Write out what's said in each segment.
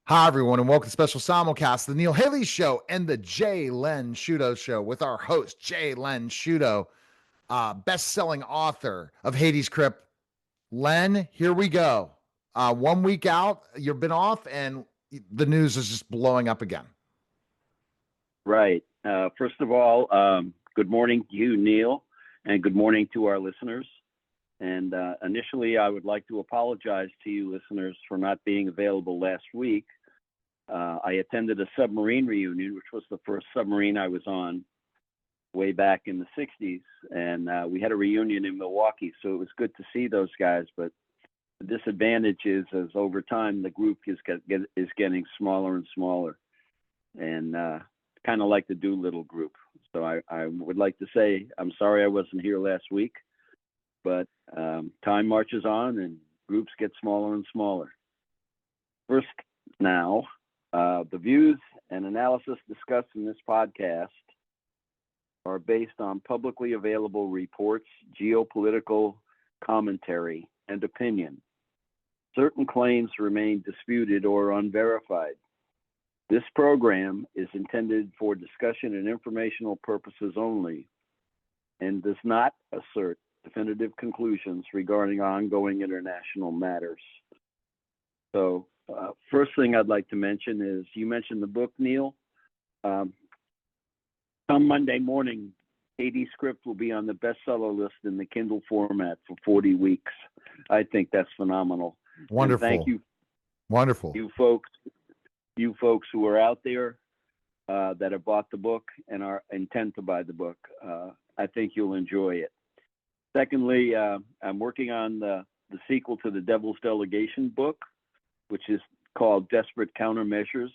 Hi, everyone, and welcome to special simulcast, the Neil Haley Show and the Len Sciuto Show with our host, Len Sciuto, best-selling author of Hades Crypt. Len, here we go. 1 week out, you've been off, and the news is just blowing up again. Right. First of all, good morning to you, Neil, and good morning to our listeners. And initially, I would like to apologize to you listeners for not being available last week. I attended a submarine reunion, which was the first submarine I was on way back in the 60s. And we had a reunion in Milwaukee, so it was good to see those guys. But the disadvantage is, as over time, the group is getting smaller and smaller. And kind of like the Doolittle group. So I would like to say, I'm sorry I wasn't here last week. But time marches on and groups get smaller and smaller. First now, the views and analysis discussed in this podcast are based on publicly available reports, geopolitical commentary, and opinion. Certain claims remain disputed or unverified. This program is intended for discussion and informational purposes only and does not assert definitive conclusions regarding ongoing international matters. So, first thing I'd like to mention is, you mentioned the book, Neil. On Monday morning, Hades Crypt will be on the bestseller list in the Kindle format for 40 weeks. I think that's phenomenal. Wonderful. And thank you. Wonderful. You folks who are out there that have bought the book and intend to buy the book. I think you'll enjoy it. Secondly, I'm working on the sequel to the Devil's Delegation book, which is called Desperate Countermeasures.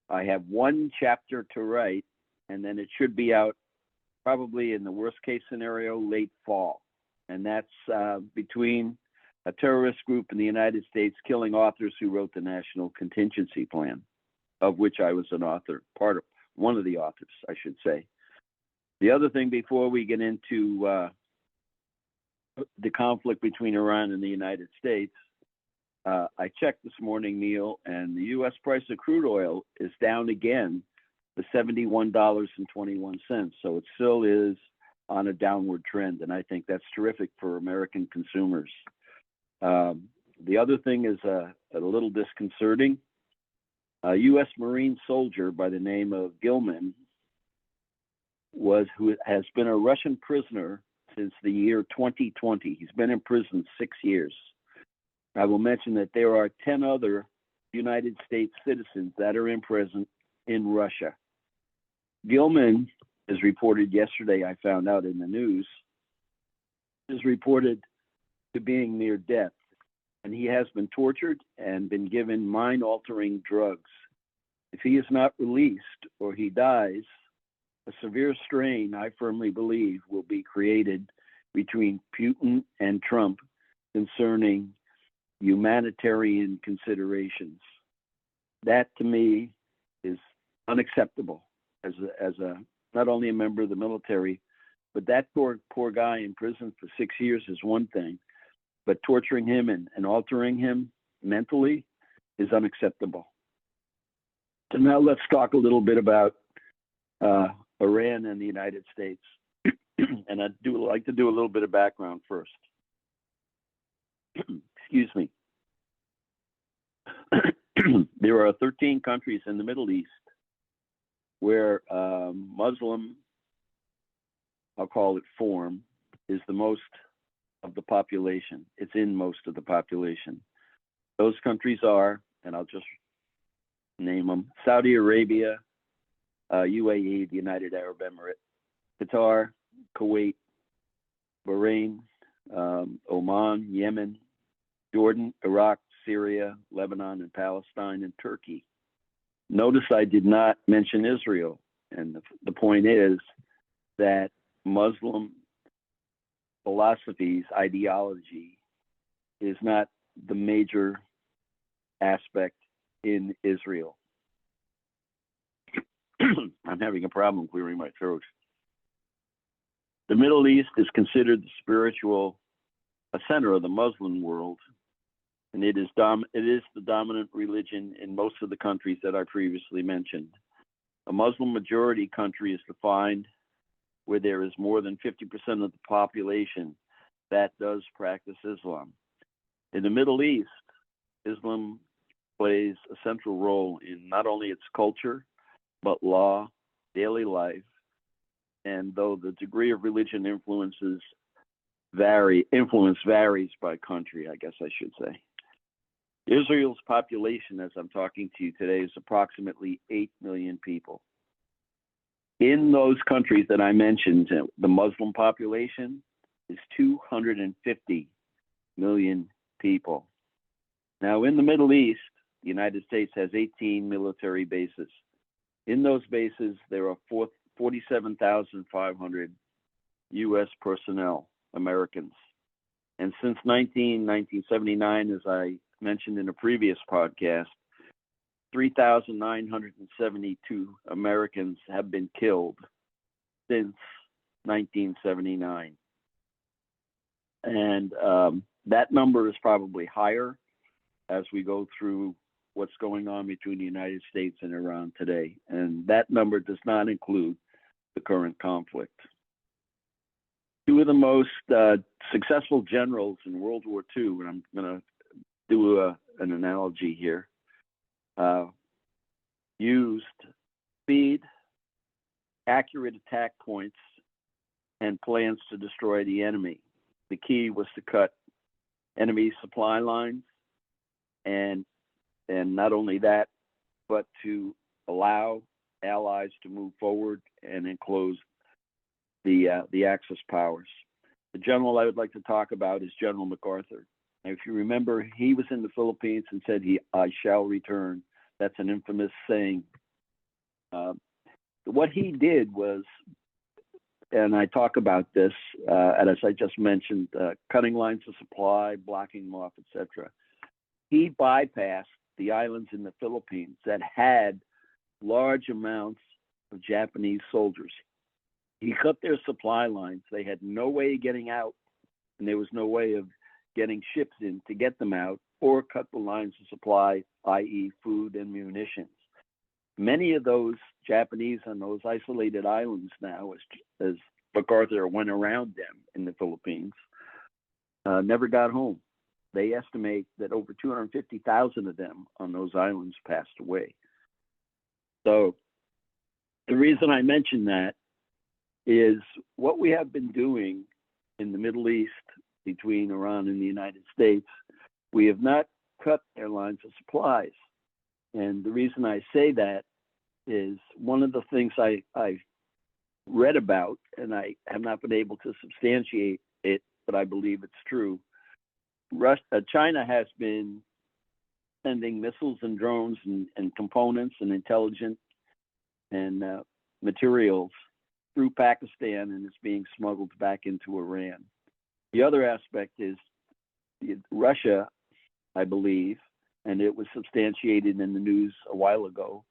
I have one chapter to write, and then it should be out probably in the worst case scenario, late fall. And that's between a terrorist group in the United States killing authors who wrote the National Contingency Plan, of which I was an author, one of the authors, I should say. The other thing before we get into the conflict between Iran and the United States, I checked this morning, Neil, and the U.S. price of crude oil is down again to $71.21. So it still is on a downward trend, and I think that's terrific for American consumers. The other thing is a little disconcerting. A U.S. Marine soldier by the name of Gilman who has been a Russian prisoner since the year 2020. He's been in prison 6 years. I will mention that there are 10 other United States citizens that are in prison in Russia. Gilman is reported yesterday, I found out in the news, is reported to being near death. And he has been tortured and been given mind-altering drugs. If he is not released or he dies, a severe strain, I firmly believe, will be created between Putin and Trump concerning humanitarian considerations. That, to me, is unacceptable as not only a member of the military, but that poor guy in prison for 6 years is one thing, but torturing him and altering him mentally is unacceptable. So now let's talk a little bit about Iran and the United States. And I'd like to do a little bit of background first. Excuse me. There are 13 countries in the Middle East where Muslim, I'll call it form, is the most of the population. It's in most of the population. Those countries are, and I'll just name them, Saudi Arabia, UAE, the United Arab Emirates, Qatar, Kuwait, Bahrain, Oman, Yemen, Jordan, Iraq, Syria, Lebanon, and Palestine, and Turkey. Notice I did not mention Israel. And the point is that Muslim philosophies, ideology, is not the major aspect in Israel. I'm having a problem clearing my throat. The Middle East is considered the spiritual center of the Muslim world, and it is the dominant religion in most of the countries that I previously mentioned. A Muslim majority country is defined where there is more than 50% of the population that does practice Islam. In the Middle East, Islam plays a central role in not only its culture, but law, daily life, and though the degree of religion influence varies by country, I guess I should say. Israel's population, as I'm talking to you today, is approximately 8 million people. In those countries that I mentioned, the Muslim population is 250 million people. Now, in the Middle East, the United States has 18 military bases. In those bases, there are 47,500 U.S. personnel, Americans. And since 1979, as I mentioned in a previous podcast, 3,972 Americans have been killed since 1979. And that number is probably higher as we go through what's going on between the United States and Iran today. And that number does not include the current conflict. Two of the most successful generals in World War II, and I'm going to do an analogy here, used speed, accurate attack points, and plans to destroy the enemy. The key was to cut enemy supply lines, and not only that, but to allow allies to move forward and enclose the Axis powers. The general I would like to talk about is General MacArthur. Now, if you remember, he was in the Philippines and said, I shall return. That's an infamous saying. What he did was, and I talk about this, and as I just mentioned, cutting lines of supply, blocking them off, etc. He bypassed the islands in the Philippines that had large amounts of Japanese soldiers. He cut their supply lines. They had no way of getting out, and there was no way of getting ships in to get them out, or cut the lines of supply, i.e. food and munitions. Many of those Japanese on those isolated islands now, as MacArthur went around them in the Philippines, never got home. They estimate that over 250,000 of them on those islands passed away. So the reason I mention that is what we have been doing in the Middle East between Iran and the United States. We have not cut their lines of supplies. And the reason I say that is one of the things I've read about, and I have not been able to substantiate it, but I believe it's true. China has been sending missiles and drones and components and intelligence and materials through Pakistan, and it's being smuggled back into Iran. The other aspect is Russia, I believe, and it was substantiated in the news a while ago,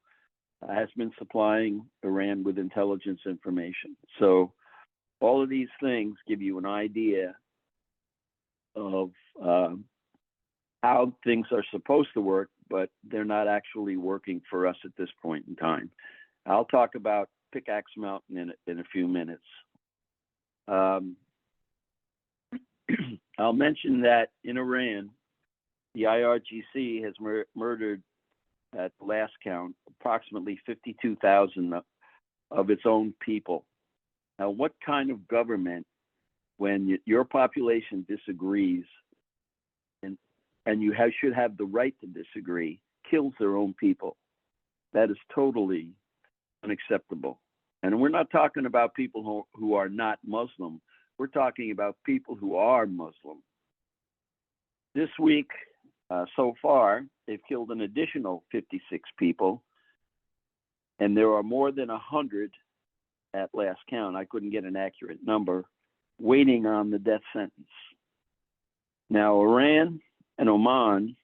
has been supplying Iran with intelligence information. So all of these things give you an idea of how things are supposed to work, but they're not actually working for us at this point in time. I'll talk about Pickaxe Mountain in a few minutes. I'll mention that in Iran, the IRGC has murdered, at the last count, approximately 52,000 of its own people. Now, what kind of government, when your population disagrees, and you should have the right to disagree, kills their own people? That is totally unacceptable. And we're not talking about people who are not Muslim. We're talking about people who are Muslim. This week, so far, they've killed an additional 56 people, and there are more than 100 at last count. I couldn't get an accurate number, waiting on the death sentence. Now, Iran and Oman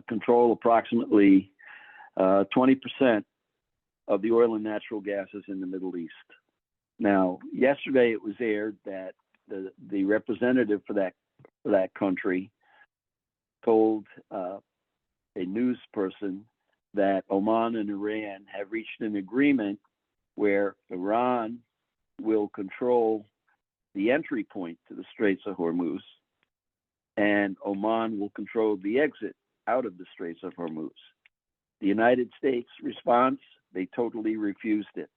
control approximately 20% of the oil and natural gases in the Middle East. Now, yesterday it was aired that the representative for that country told a news person that Oman and Iran have reached an agreement where Iran will control the entry point to the Straits of Hormuz, and Oman will control the exit out of the Straits of Hormuz. The United States response, they totally refused it.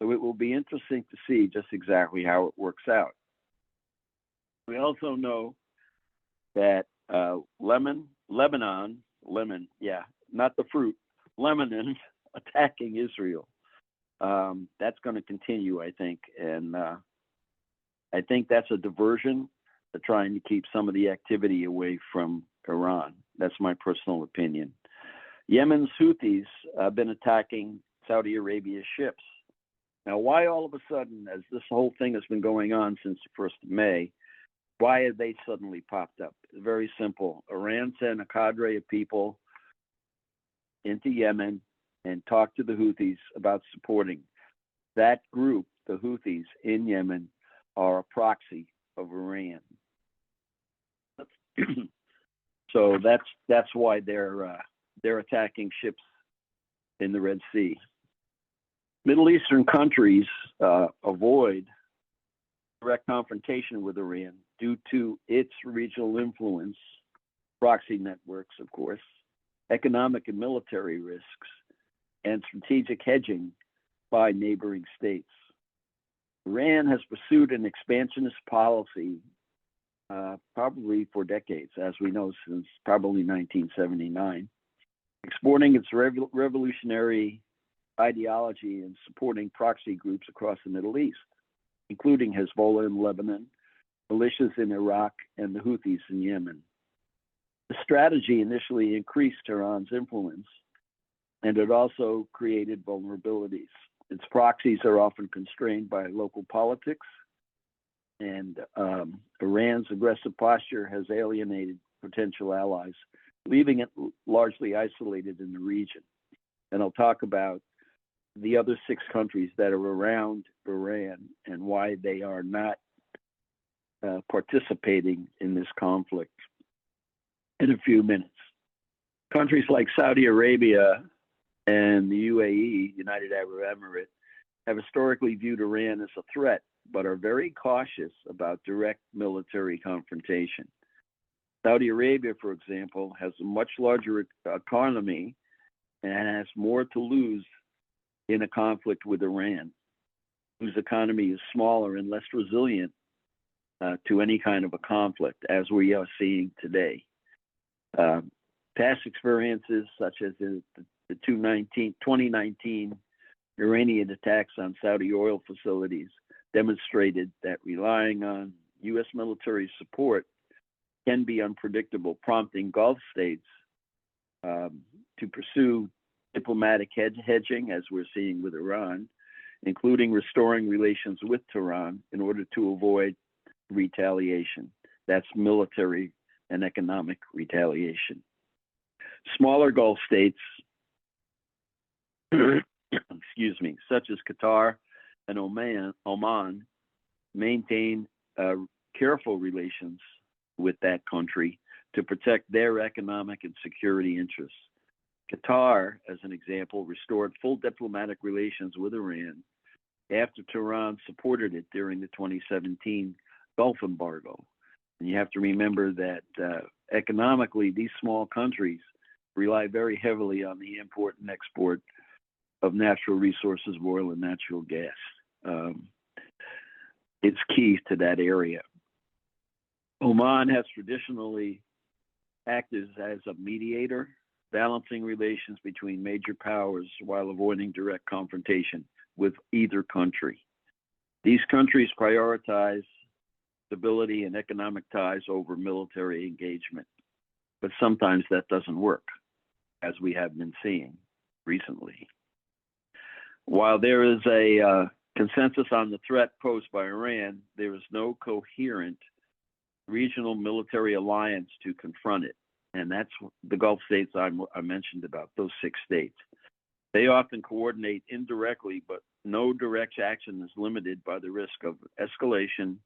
So it will be interesting to see just exactly how it works out. We also know that Lebanon, not the fruit, Lebanon attacking Israel. That's going to continue, I think. And I think that's a diversion to trying to keep some of the activity away from Iran. That's my personal opinion. Yemen's Houthis have been attacking Saudi Arabia's ships. Now, why all of a sudden, as this whole thing has been going on since the 1st of May, why have they suddenly popped up? It's very simple. Iran sent a cadre of people into Yemen and talked to the Houthis about supporting. That group, the Houthis in Yemen, are a proxy of Iran. So that's why they're attacking ships in the Red Sea. Middle Eastern countries avoid direct confrontation with Iran due to its regional influence, proxy networks, of course, economic and military risks, and strategic hedging by neighboring states. Iran has pursued an expansionist policy probably for decades, as we know, since probably 1979, exporting its revolutionary ideology and supporting proxy groups across the Middle East, including Hezbollah in Lebanon, militias in Iraq, and the Houthis in Yemen. The strategy initially increased Tehran's influence, and it also created vulnerabilities. Its proxies are often constrained by local politics, and Iran's aggressive posture has alienated potential allies, leaving it largely isolated in the region. And I'll talk about the other 6 countries that are around Iran and why they are not participating in this conflict in a few minutes. Countries like Saudi Arabia and the UAE, United Arab Emirates, have historically viewed Iran as a threat, but are very cautious about direct military confrontation. Saudi Arabia, for example, has a much larger economy and has more to lose in a conflict with Iran, whose economy is smaller and less resilient to any kind of a conflict, as we are seeing today. Past experiences, such as the 2019 Iranian attacks on Saudi oil facilities, demonstrated that relying on U.S. military support can be unpredictable, prompting Gulf states to pursue diplomatic hedging, as we're seeing with Iran, including restoring relations with Tehran in order to avoid retaliation. That's military and economic retaliation. Smaller Gulf states, excuse me, such as Qatar and Oman, maintain careful relations with that country to protect their economic and security interests. Qatar, as an example, restored full diplomatic relations with Iran after Tehran supported it during the 2017 Gulf embargo. And you have to remember that economically, these small countries rely very heavily on the import and export of natural resources, oil and natural gas. It's key to that area. Oman has traditionally acted as a mediator, balancing relations between major powers while avoiding direct confrontation with either country. These countries prioritize stability and economic ties over military engagement, but sometimes that doesn't work, as we have been seeing recently. While there is a consensus on the threat posed by Iran, there is no coherent regional military alliance to confront it. And that's the Gulf states I mentioned about, those 6 states. They often coordinate indirectly, but no direct action is limited by the risk of escalation,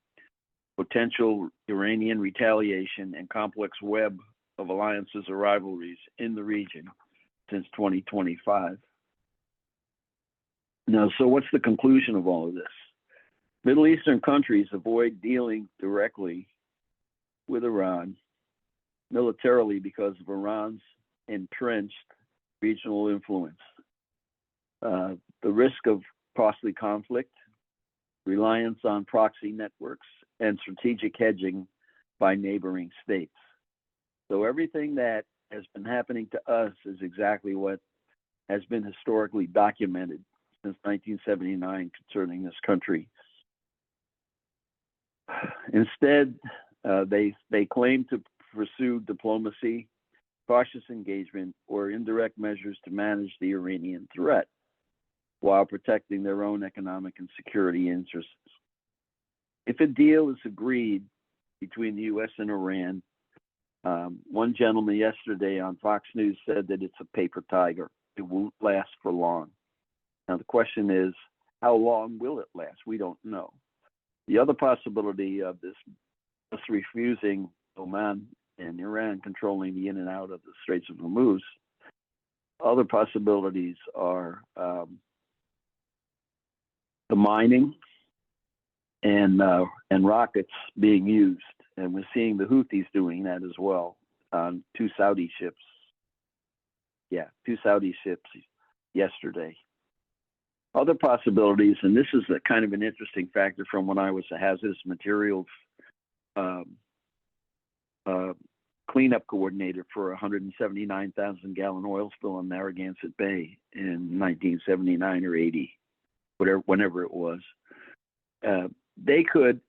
potential Iranian retaliation, and complex web of alliances or rivalries in the region since 2025. Now, so what's the conclusion of all of this? Middle Eastern countries avoid dealing directly with Iran militarily because of Iran's entrenched regional influence. The risk of costly conflict, reliance on proxy networks, and strategic hedging by neighboring states. So everything that has been happening to us is exactly what has been historically documented since 1979 concerning this country. Instead, they claim to pursue diplomacy, cautious engagement, or indirect measures to manage the Iranian threat while protecting their own economic and security interests. If a deal is agreed between the U.S. and Iran, one gentleman yesterday on Fox News said that it's a paper tiger. It won't last for long. Now, the question is, how long will it last? We don't know. The other possibility of this us refusing Oman and Iran controlling the in and out of the Straits of Hormuz, other possibilities are the mining and rockets being used. And we're seeing the Houthis doing that as well on two Saudi ships. Yeah, two Saudi ships yesterday. Other possibilities, and this is a kind of an interesting factor from when I was a hazardous materials cleanup coordinator for a 179,000 gallon oil spill in Narragansett Bay in 1979 or 80, whenever it was. They could,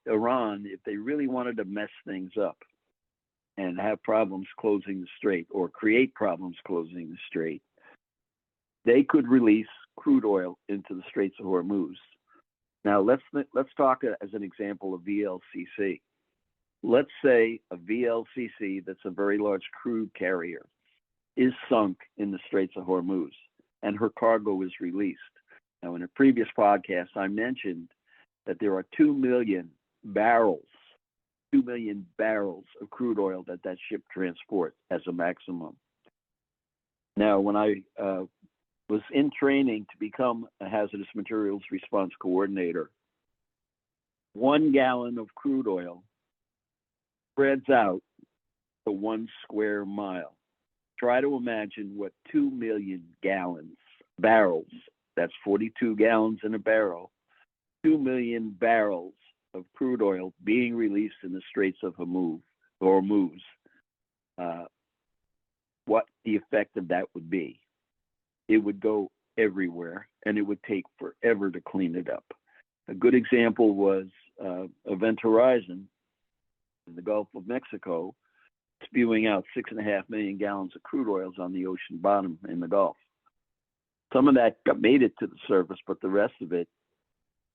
Iran, if they really wanted to mess things up and have problems closing the strait or create problems closing the strait, they could release crude oil into the Straits of Hormuz. Now, let's talk as an example of VLCC. Let's say a VLCC that's a very large crude carrier is sunk in the Straits of Hormuz and her cargo is released. Now, in a previous podcast, I mentioned that there are 2 million barrels of crude oil that ship transports as a maximum. Now, when I was in training to become a hazardous materials response coordinator, 1 gallon of crude oil spreads out to 1 square mile. Try to imagine what 2 million barrels, that's 42 gallons in a barrel, 2 million barrels of crude oil being released in the Straits of Hormuz, what the effect of that would be. It would go everywhere, and it would take forever to clean it up. A good example was Event Horizon in the Gulf of Mexico, spewing out 6.5 million gallons of crude oils on the ocean bottom in the Gulf. Some of that made it to the surface, but the rest of it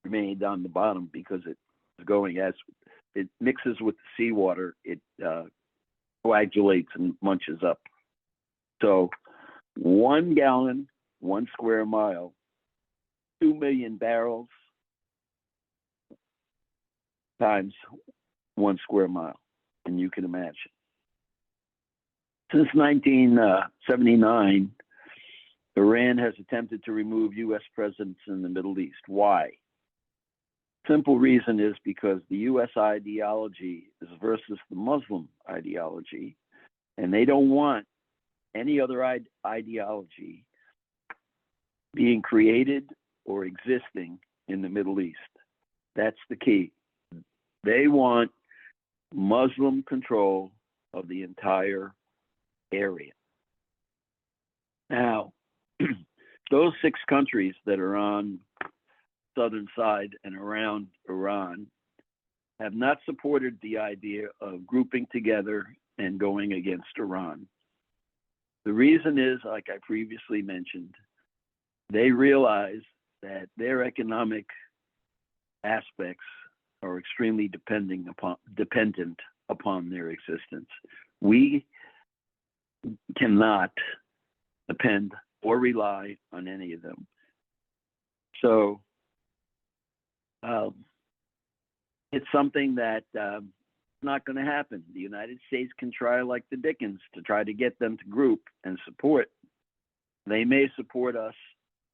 remained on the bottom because it was going as it mixes with the seawater, it coagulates and munches up. So 1 gallon, 1 square mile, 2 million barrels times 1 square mile. And you can imagine. Since 1979, Iran has attempted to remove U.S. presence in the Middle East. Why? Simple reason is because the U.S. ideology is versus the Muslim ideology, and they don't want any other ideology being created or existing in the Middle East. That's the key. They want Muslim control of the entire area. Now, those 6 countries that are on southern side and around Iran have not supported the idea of grouping together and going against Iran. The reason is, like I previously mentioned, they realize that their economic aspects are extremely dependent upon their existence. We cannot depend or rely on any of them. So it's something that not going to happen. The United States can try like the Dickens to try to get them to group and support. They may support us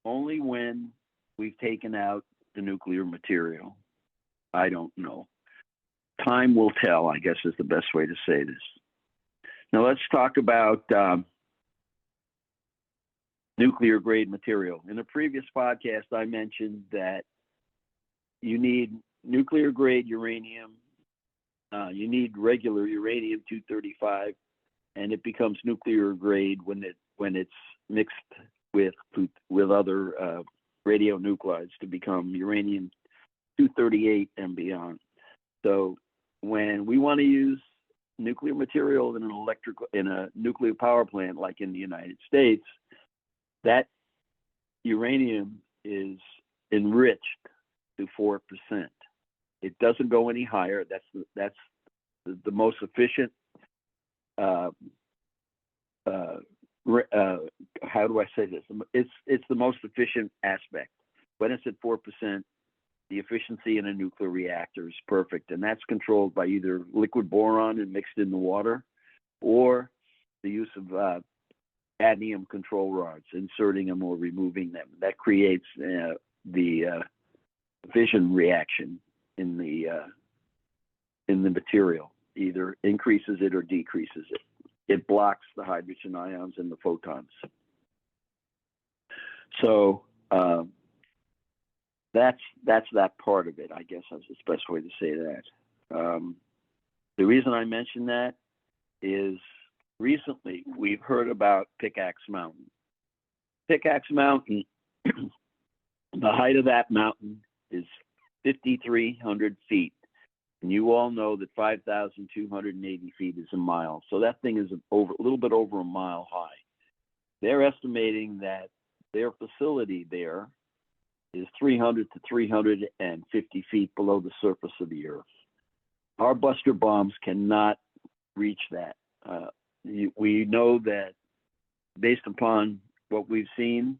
only when we've taken out the nuclear material. I don't know. Time will tell, I guess, is the best way to say this. Now let's talk about nuclear grade material. In a previous podcast, I mentioned that you need nuclear grade uranium, you need regular uranium-235, and it becomes nuclear grade when it's mixed with other radionuclides to become uranium-238 and beyond. So when we want to use nuclear material in a nuclear power plant, like in the United States, that uranium is enriched to 4%. It doesn't go any higher. That's the most efficient. How do I say this? It's the most efficient aspect. When it's at 4%, the efficiency in a nuclear reactor is perfect, and that's controlled by either liquid boron and mixed in the water, or the use of cadmium control rods, inserting them or removing them. That creates the fission reaction in the material, either increases it or decreases it. It blocks the hydrogen ions and the photons. So that's that part of it, I guess is the best way to say that. The reason I mention that is recently we've heard about Pickaxe Mountain. Pickaxe Mountain, the height of that mountain is 5,300 feet. And you all know that 5,280 feet is a mile. So that thing is a little bit over a mile high. They're estimating that their facility there is 300 to 350 feet below the surface of the earth. Our Buster bombs cannot reach that. We know that based upon what we've seen,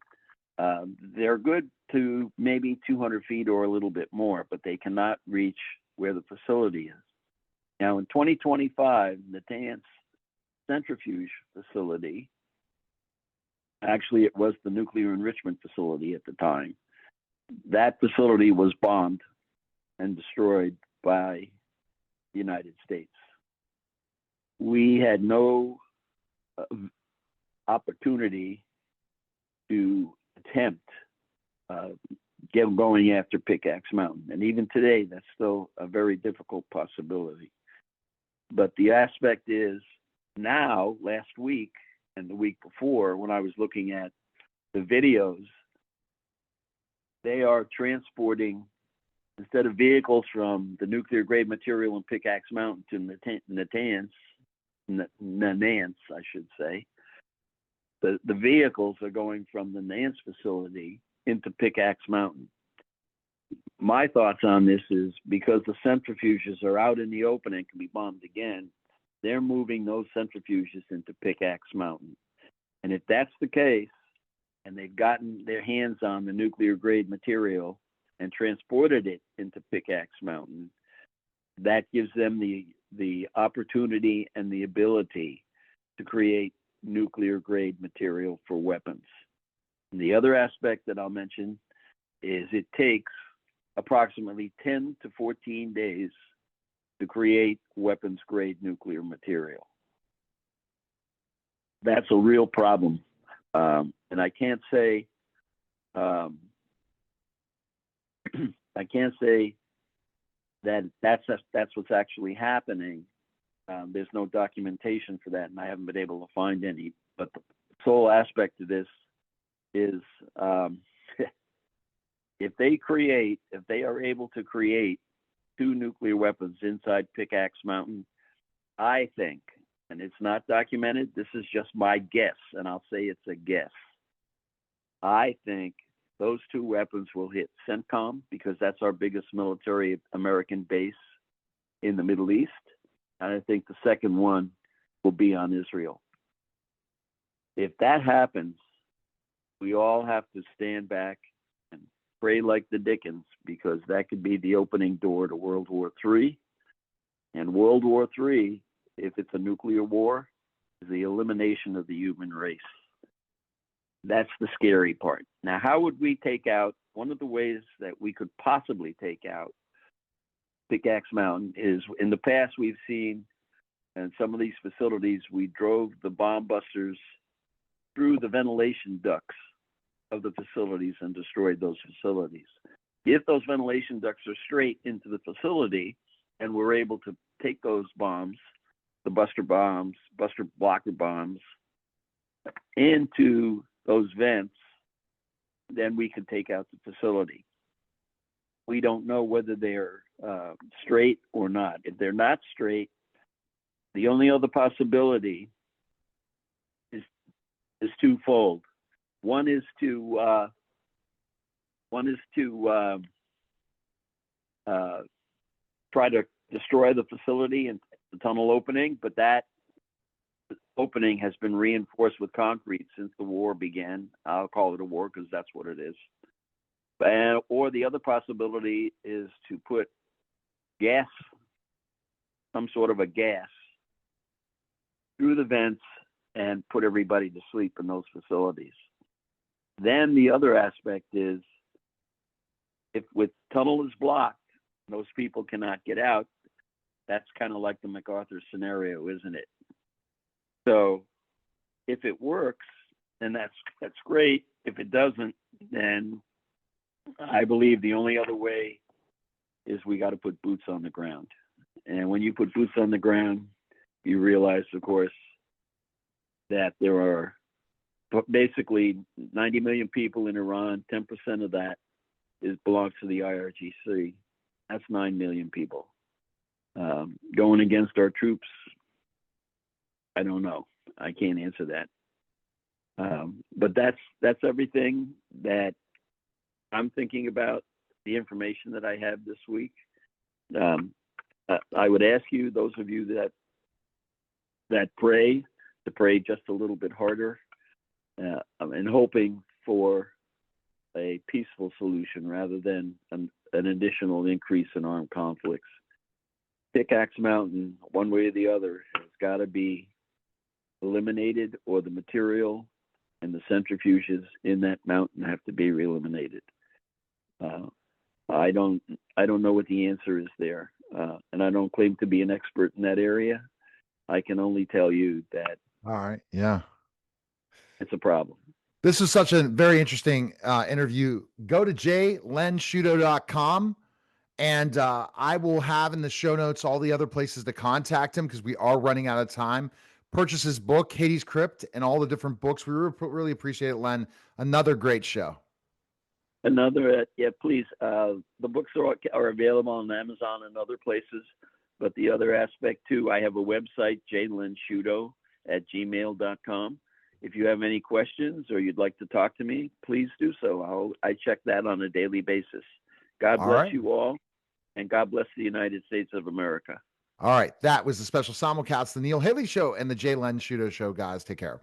they're good to maybe 200 feet or a little bit more, but they cannot reach where the facility is. Now, in 2025, Natanz centrifuge facility, actually it was the nuclear enrichment facility at the time, that facility was bombed and destroyed by the United States. We had no opportunity to attempt going after Pickaxe Mountain. And even today, that's still a very difficult possibility. But the aspect is now, last week and the week before, when I was looking at the videos, they are transporting, instead of vehicles from the nuclear grade material in Pickaxe Mountain to Natanz, I should say, the vehicles are going from the Nance facility into Pickaxe Mountain. My thoughts on this is because the centrifuges are out in the open and can be bombed again, they're moving those centrifuges into Pickaxe Mountain. And if that's the case, and they've gotten their hands on the nuclear grade material and transported it into Pickaxe Mountain, that gives them the opportunity and the ability to create nuclear grade material for weapons. And the other aspect that I'll mention is it takes approximately 10 to 14 days to create weapons grade nuclear material. That's a real problem. And I can't say that that's what's actually happening. There's no documentation for that, and I haven't been able to find any. But the sole aspect of this is if they are able to create 2 nuclear weapons inside Pickaxe Mountain, I think, and it's not documented, this is just my guess, and I'll say it's a guess. I think those 2 weapons will hit CENTCOM, because that's our biggest military American base in the Middle East. And I think the second one will be on Israel. If that happens, we all have to stand back and pray like the Dickens, because that could be the opening door to World War III. And World War III, if it's a nuclear war, is the elimination of the human race. That's the scary part. Now, how would we take out, one of the ways that we could possibly take out Pickaxe Mountain is, in the past we've seen, in some of these facilities, we drove the bomb busters through the ventilation ducts of the facilities and destroyed those facilities. If those ventilation ducts are straight into the facility and we're able to take those bombs, the buster blocker bombs, into those vents, then we could take out the facility. We don't know whether they're straight or not. If they're not straight, the only other possibility is twofold. One is to try to destroy the facility and the tunnel opening, but that opening has been reinforced with concrete since the war began. I'll call it a war because that's what it is. Or the other possibility is to put gas, some sort of a gas, through the vents and put everybody to sleep in those facilities. Then the other aspect is, if with tunnel is blocked, those people cannot get out, that's kind of like the MacArthur scenario, isn't it? So if it works, then that's great. If it doesn't, then I believe the only other way is we got to put boots on the ground. And when you put boots on the ground, you realize, of course, that there are basically 90 million people in Iran. 10% of that belongs to the IRGC. That's 9 million people. Going against our troops, I don't know. I can't answer that. But that's everything that I'm thinking about, the information that I have this week. I would ask you, those of you that pray, to pray just a little bit harder, and hoping for a peaceful solution rather than an additional increase in armed conflicts. Pickaxe Mountain, one way or the other, has got to be eliminated, or the material and the centrifuges in that mountain have to be eliminated. I don't know what the answer is there, and I don't claim to be an expert in that area. I can only tell you that. All right. Yeah. It's a problem. This was such a very interesting interview. Go to jlensciuto.com, and I will have in the show notes all the other places to contact him, because we are running out of time. Purchase his book, Hades Crypt, and all the different books. We really appreciate it, Len. Another great show. Yeah, please. The books are available on Amazon and other places. But the other aspect too, I have a website, jlensciuto@gmail.com. If you have any questions or you'd like to talk to me, please do so. I check that on a daily basis. God bless you all, and God bless the United States of America. All right. That was the special simulcast, the Neil Haley Show and the Len Sciuto Show, guys. Take care.